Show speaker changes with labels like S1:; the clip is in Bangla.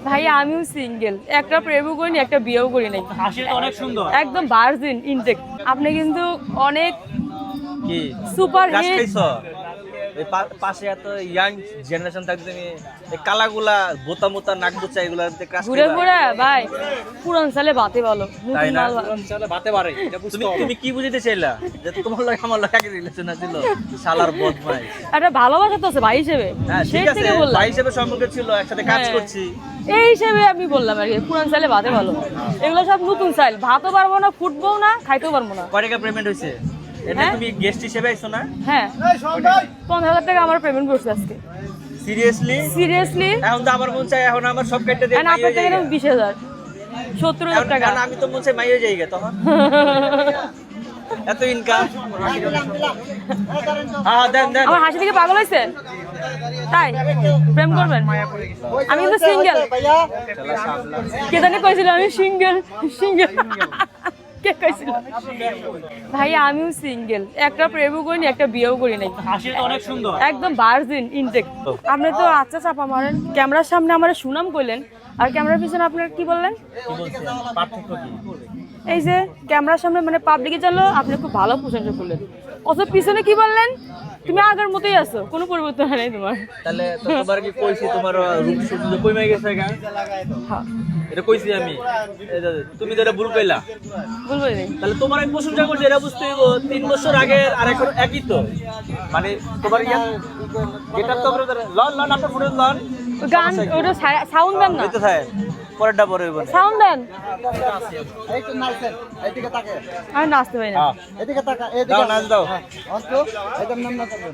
S1: ভাই আমিও সিঙ্গেল, একটা প্রেমও করিনি, একটা বিয়েও করি নাই।
S2: হাসিটা অনেক সুন্দর।
S1: একদম ভার্জিন ইনটেক। আপনি কিন্তু অনেক
S2: কি
S1: সুপার
S2: গাছ
S1: হিট।
S2: খাইছো? এই পাশে এত ইয়াং জেনারেশন থাকতে তুমি এই কালাগুলা বোতা মোতা নাক বুচা এগুলাতে ক্রাশ
S1: ঘুরে ঘুরে ভাই পুরান সালে বাতে ভালো,
S2: তাই
S1: নতুন
S2: না?
S1: মাল ভালো।
S2: চলে বাতে পারে এটা বুঝতে তুমি কি বুঝাইতে চাইলা যে তোমার লাগে আমার লাগে আগে রিলেশন ছিল শালার বদমাই?
S1: একটা ভালোবাসা তো আছে ভাই হিসেবে,
S2: হ্যাঁ
S1: সেই
S2: ঠিক আছে,
S1: থেকে বললাম।
S2: ভাই হিসেবে সম্পর্ক ছিল, একসাথে কাজ
S1: হ্যাঁ।
S2: করছি।
S1: এই হিসেবে আমি বললাম আর কি, পুরান সালে বাতে ভালো। এগুলো সব নতুন সাইল, ভাতও পারবো না, ফুটবো না, খাইতেও পারবো না।
S2: কয় টাকা পেমেন্ট হইছে? এটা
S1: হ্যাঁ?
S2: তুমি গেস্ট হিসেবে আইছো না?
S1: হ্যাঁ 15,000 টাকা আমার পেমেন্ট করছে আজকে।
S2: সিরিয়াসলি?
S1: সিরিয়াসলি?
S2: এখন তো আমার মন চাই এখন আমার সব কেটে দিয়ে
S1: আপনার টাকা 20,000, 70,000 টাকা।
S2: কারণ আমি তো মন চাই মাইয়ে যাই গে তখন এত ইনকাম। হ্যাঁ দেন দেন।
S1: আমার হাসি থেকে পাগল হয়েছে তাই প্রেম করবেন? আমি কিন্তু সিঙ্গেল। কে জানি কইছিল আমি সিঙ্গেল সিঙ্গেল, কে কইছিল? ভাই আমিও সিঙ্গেল, একটা প্রেমও করিনি, একটা বিয়েও করি নাই।
S2: হাসিটা অনেক সুন্দর।
S1: একদম ভার্জিন ইনটেক। আপনি তো আচ্ছা চাপা মারেন, ক্যামেরার সামনে আমার সুনাম কইলেন, আর ক্যামেরার পিছনে আপনার কি বললেন?
S2: কি বলছেন? পার্থক্য কি?
S1: এই যে ক্যামেরার সামনে মানে পাবলিকে চালো আপনি খুব ভালো প্রশংসা করলেন, অথচ পিছনে কি বললেন? তুমি আগের মতোই আছো, কোনো পরিবর্তন হয় নাই তোমার।
S2: তাহলে তো তোমার কি কইছি তোমার রূপ সৌন্দর্য কমে গেছে গা?
S1: হ্যাঁ
S2: এটা কইছি আমি। তুমি তো এটা ভুল কইলা।
S1: বলবো নি।
S2: তাহলে তোমার আমি প্রশংসা করছি, এটা বুঝতে হইব 3 বছর আগে আর এখন একই তো। মানে তোমার গেটার তো লন লন আপনার ফোনে লন
S1: গান ওটা সাউন্ড দেন না,
S2: হইতে থাকে পরেরটা পরে হইব না।
S1: সাউন্ড দেন।
S3: এই তো নাচেন, এইদিকে তাকে,
S1: আমি নাচতে পারি না।
S2: হ্যাঁ
S3: এদিকে তাকা,
S2: দাও নাচ দাও।
S3: অন্ত, একদম নাম না করবেন।